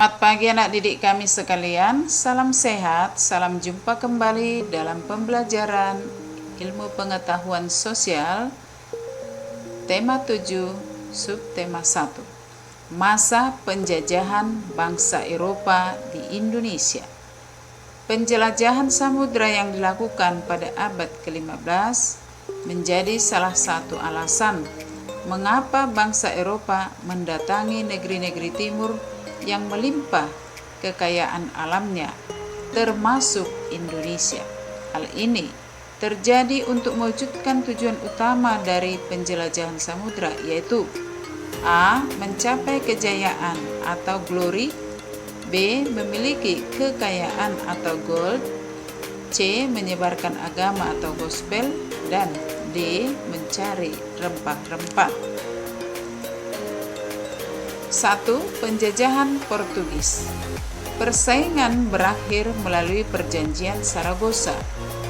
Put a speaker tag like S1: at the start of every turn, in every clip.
S1: Selamat pagi anak didik kami sekalian, salam sehat, salam jumpa kembali dalam pembelajaran ilmu pengetahuan sosial, tema 7, subtema 1, masa penjajahan bangsa Eropa di Indonesia. Penjelajahan samudra yang dilakukan pada abad ke-15 menjadi salah satu alasan mengapa bangsa Eropa mendatangi negeri-negeri timur yang melimpah kekayaan alamnya, termasuk Indonesia. Hal ini terjadi untuk mewujudkan tujuan utama dari penjelajahan samudra, yaitu A. Mencapai kejayaan atau glory, B. Memiliki kekayaan atau gold, C. Menyebarkan agama atau gospel, dan D. Mencari rempah-rempah. 1. Penjajahan Portugis. Persaingan berakhir melalui perjanjian Saragossa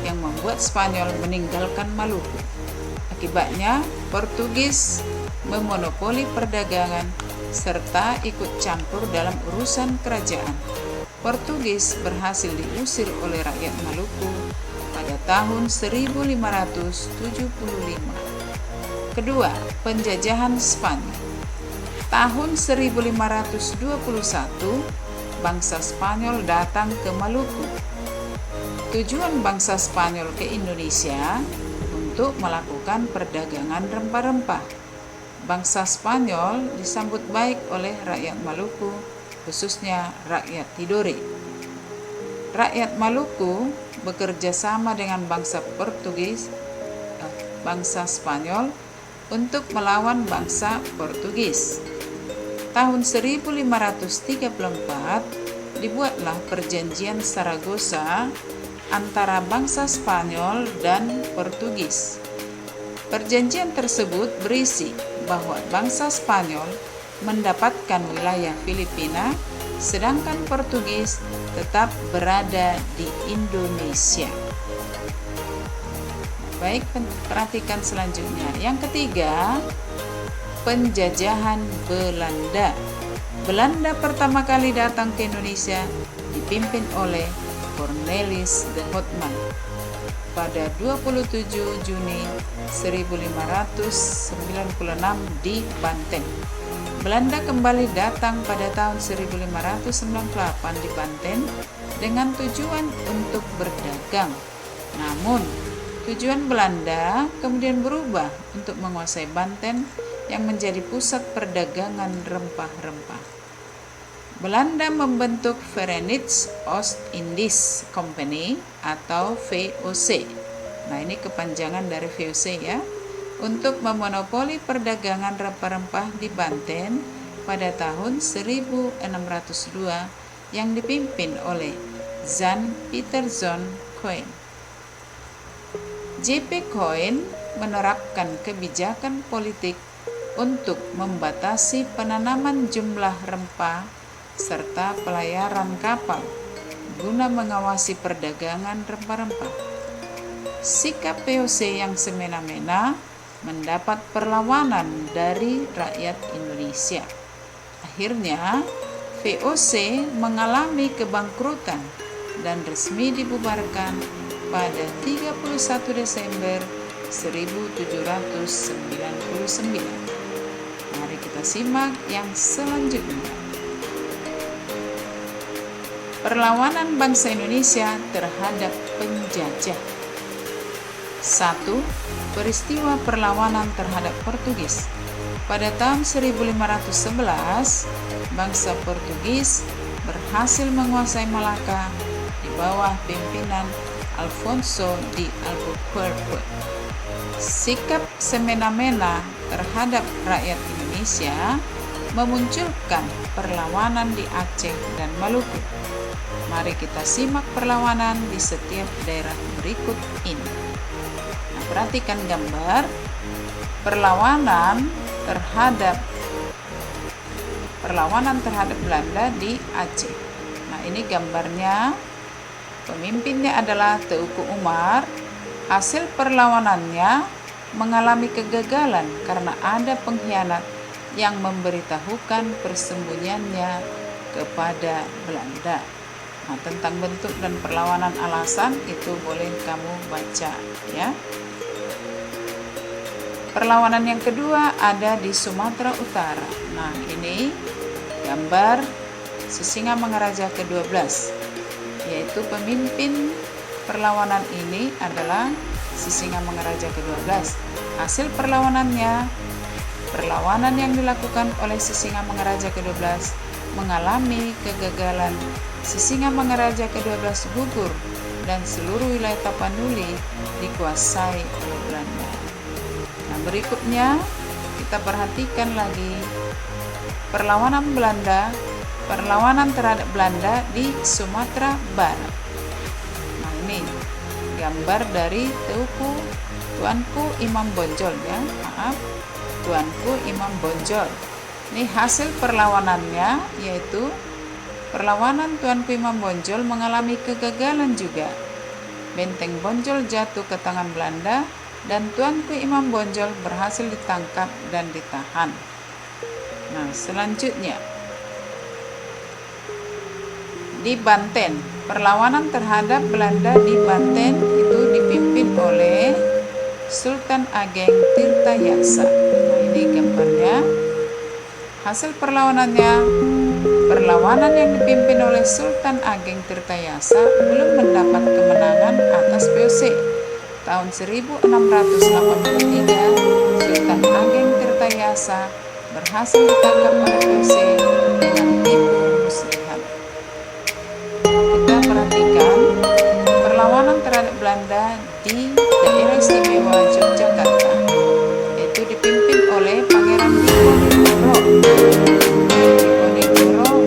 S1: yang membuat Spanyol meninggalkan Maluku. Akibatnya, Portugis memonopoli perdagangan serta ikut campur dalam urusan kerajaan. Portugis berhasil diusir oleh rakyat Maluku pada tahun 1575. Kedua, penjajahan Spanyol. Tahun 1521, bangsa Spanyol datang ke Maluku. Tujuan bangsa Spanyol ke Indonesia untuk melakukan perdagangan rempah-rempah. Bangsa Spanyol disambut baik oleh rakyat Maluku, khususnya rakyat Tidore. Rakyat Maluku bekerja sama dengan bangsa Spanyol untuk melawan bangsa Portugis. Tahun 1534 dibuatlah perjanjian Saragossa antara bangsa Spanyol dan Portugis. Perjanjian tersebut berisi bahwa bangsa Spanyol mendapatkan wilayah Filipina, sedangkan Portugis tetap berada di Indonesia. Baik, perhatikan selanjutnya. Yang ketiga, penjajahan Belanda. Belanda pertama kali datang ke Indonesia dipimpin oleh Cornelis de Houtman pada 27 Juni 1596 di Banten. Belanda kembali datang pada tahun 1598 di Banten dengan tujuan untuk berdagang. Namun, tujuan Belanda kemudian berubah untuk menguasai Banten yang menjadi pusat perdagangan rempah-rempah. Belanda membentuk Verenigd Oost-Indisch Company atau VOC. Nah, ini kepanjangan dari VOC ya, untuk memonopoli perdagangan rempah-rempah di Banten pada tahun 1602 yang dipimpin oleh Jan Pieterszoon Coen. J.P. Coen menerapkan kebijakan politik untuk membatasi penanaman jumlah rempah serta pelayaran kapal guna mengawasi perdagangan rempah-rempah. Sikap VOC yang semena-mena mendapat perlawanan dari rakyat Indonesia. Akhirnya, VOC mengalami kebangkrutan dan resmi dibubarkan pada 31 Desember 1799. Mari kita simak yang selanjutnya. Perlawanan bangsa Indonesia terhadap penjajah. 1. Peristiwa perlawanan terhadap Portugis. Pada tahun 1511, bangsa Portugis berhasil menguasai Malaka di bawah pimpinan Alfonso de Albuquerque. Sikap semena-mena terhadap rakyat Indonesia memunculkan perlawanan di Aceh dan Maluku. Mari kita simak perlawanan di setiap daerah berikut ini. Nah, perhatikan gambar perlawanan terhadap Belanda di Aceh. Nah, ini gambarnya. Pemimpinnya adalah Teuku Umar. Hasil perlawanannya mengalami kegagalan karena ada pengkhianat yang memberitahukan persembunyiannya kepada Belanda. Nah, tentang bentuk dan perlawanan alasan itu boleh kamu baca ya. Perlawanan yang kedua ada di Sumatera Utara. Nah, ini gambar Sisingamangaraja ke-12, yaitu pemimpin perlawanan ini adalah Sisingamangaraja ke-12. Hasil perlawanan yang dilakukan oleh Sisingamangaraja ke-12 mengalami kegagalan. Sisingamangaraja ke-12 gugur dan seluruh wilayah Tapanuli dikuasai oleh Belanda. Nah, berikutnya kita perhatikan lagi perlawanan terhadap Belanda di Sumatera Barat. Nah, ini gambar dari Tuanku Imam Bonjol ya. Tuanku Imam Bonjol. Ini hasil perlawanannya, yaitu perlawanan Tuanku Imam Bonjol mengalami kegagalan juga. Benteng Bonjol jatuh ke tangan Belanda dan Tuanku Imam Bonjol berhasil ditangkap dan ditahan. Nah, selanjutnya di Banten, perlawanan terhadap Belanda di Banten itu dipimpin oleh Sultan Ageng Tirtayasa. Nah, ini gambarnya. Hasil perlawanan yang dipimpin oleh Sultan Ageng Tirtayasa belum mendapat kemenangan atas VOC. Tahun 1683, Sultan Ageng Tirtayasa berhasil ditangkap oleh VOC dengan tipu muslihat. Kita perhatikan perlawanan terhadap Belanda di daerah istimewa Yogyakarta, yaitu dipimpin oleh Pangeran Diponegoro. Diponegoro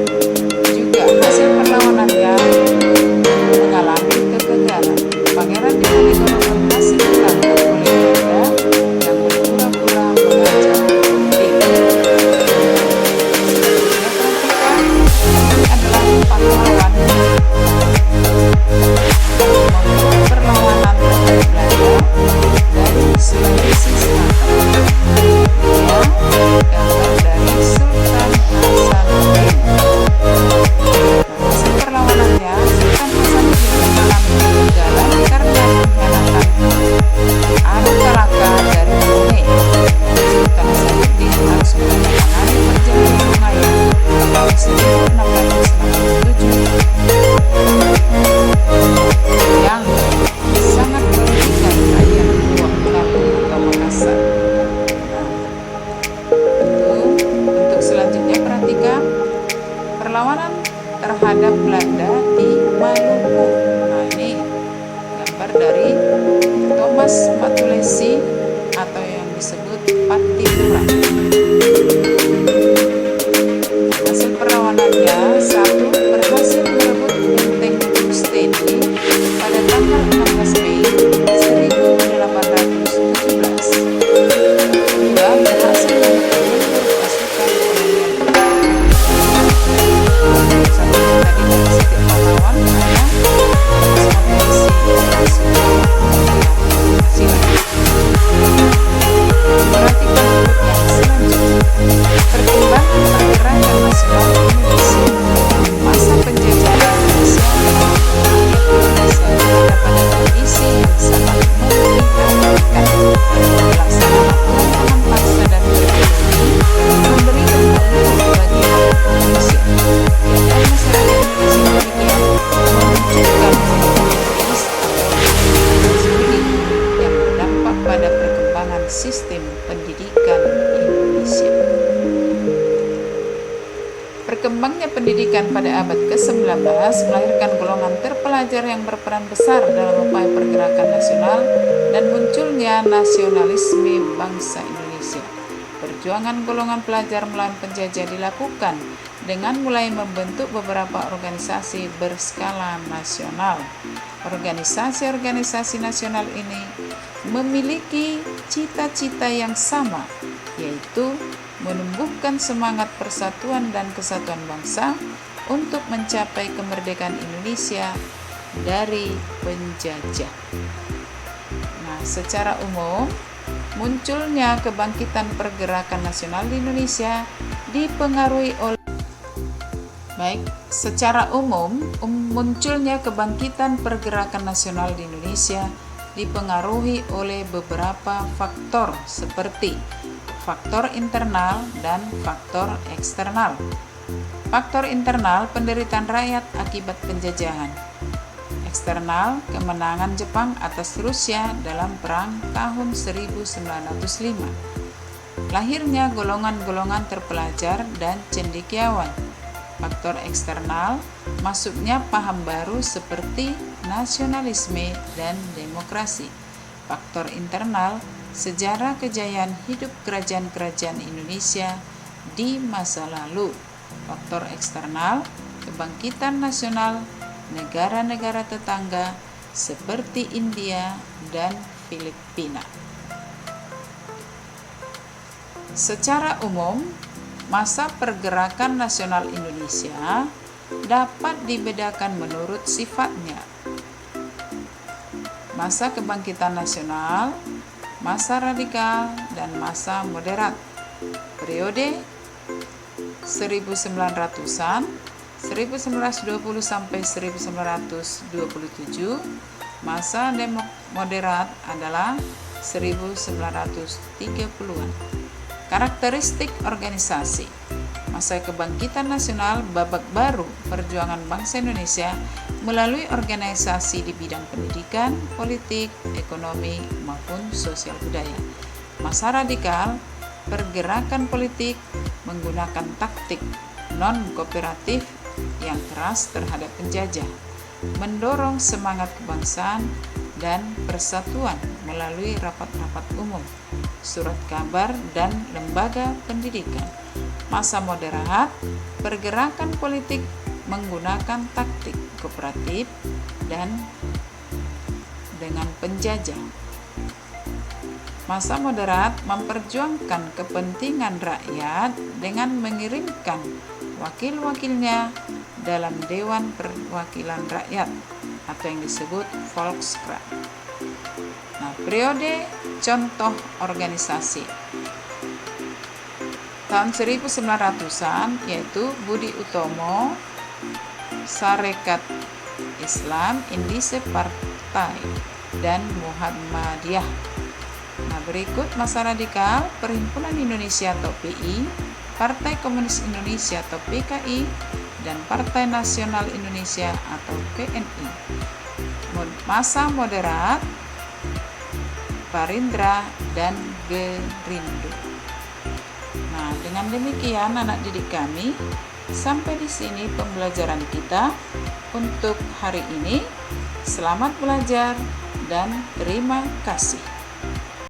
S1: juga hasil perlawanannya mengalami kegagalan. Pangeran Diponegoro berhasil ditangkap oleh Belanda yang berpura-pura mengajak politik. Ini adalah pahlawan perlawanan terhadap Belanda dari Sulawesi Selatan. Gambar dari Sultan Hasanuddin. Hasil perlawanannya, Sultan Hasanuddin mengalami kegagalan karena pengkhianatan Abu Talaka dari Brunei. Sultan Hasanuddin harus menandatangani perjanjian Humayun tahun 1667 yang sangat merugikan rakyat Lampung atau Makassar. Untuk selanjutnya perhatikan perlawanan terhadap Belanda di Maluku. Nah, ini gambar dari Thomas Matulesi atau yang disebut Pattimura. Hasil perlawanannya, satu, berhasil merebut benteng Kusteni pada tanggal 16 Mei 1817. Dua, berhasil memperluas pasukan kolonial. Satu tadi dari setiap pahlawan ada perhatikan yang selanjutnya. Perkembangan pergerakan nasional Indonesia. Masa penjajahan Indonesia berada pada kondisi yang sangat memprihatinkan. Pelaksanaan pemberontakan paksa dan berbeloknya memberi dampak buruk bagi Indonesia. Keadaan masyarakat Indonesia demikian memunculkan fenomena studi yang berdampak pada perkembangan sistem pendidikan Indonesia. Berkembangnya pendidikan pada abad ke-19 melahirkan golongan terpelajar yang berperan besar dalam upaya pergerakan nasional dan munculnya nasionalisme bangsa Indonesia. Perjuangan golongan pelajar melawan penjajah dilakukan dengan mulai membentuk beberapa organisasi berskala nasional. Organisasi-organisasi nasional ini memiliki cita-cita yang sama, yaitu menumbuhkan semangat persatuan dan kesatuan bangsa untuk mencapai kemerdekaan Indonesia dari penjajah. Nah, secara umum, munculnya kebangkitan pergerakan nasional di Indonesia dipengaruhi oleh Baik, secara umum, munculnya kebangkitan pergerakan nasional di Indonesia dipengaruhi oleh beberapa faktor seperti faktor internal dan faktor eksternal. Faktor internal, penderitaan rakyat akibat penjajahan. Eksternal, kemenangan Jepang atas Rusia dalam perang tahun 1905. Lahirnya golongan-golongan terpelajar dan cendekiawan. Faktor eksternal, masuknya paham baru seperti nasionalisme dan demokrasi. Faktor internal, sejarah kejayaan hidup kerajaan-kerajaan Indonesia di masa lalu. Faktor eksternal, kebangkitan nasional negara-negara tetangga seperti India dan Filipina. Secara umum, masa pergerakan nasional Indonesia dapat dibedakan menurut sifatnya. Masa kebangkitan nasional, masa radikal, dan masa moderat. Periode 1900-an, 1920 sampai 1927. Masa moderat adalah 1930-an. Karakteristik organisasi. Masa kebangkitan nasional, babak baru perjuangan bangsa Indonesia melalui organisasi di bidang pendidikan, politik, ekonomi, maupun sosial budaya. Masa radikal, pergerakan politik menggunakan taktik non-kooperatif yang keras terhadap penjajah, mendorong semangat kebangsaan dan persatuan melalui rapat-rapat umum, surat kabar, dan lembaga pendidikan. Masa moderat, pergerakan politik menggunakan taktik kooperatif dan dengan penjajah. Masa moderat memperjuangkan kepentingan rakyat dengan mengirimkan wakil-wakilnya dalam Dewan Perwakilan Rakyat atau yang disebut Volksrat. Nah, periode contoh organisasi tahun 1900-an yaitu Budi Utomo, Sarekat Islam, Indise Partai, dan Muhammadiyah. Nah, berikut masa radikal, Perhimpunan Indonesia atau PI, Partai Komunis Indonesia atau PKI, dan Partai Nasional Indonesia atau PNI. Masa moderat, Parindra dan Gerindo. Nah, dengan demikian anak didik kami, sampai di sini pembelajaran kita untuk hari ini. Selamat belajar dan terima kasih.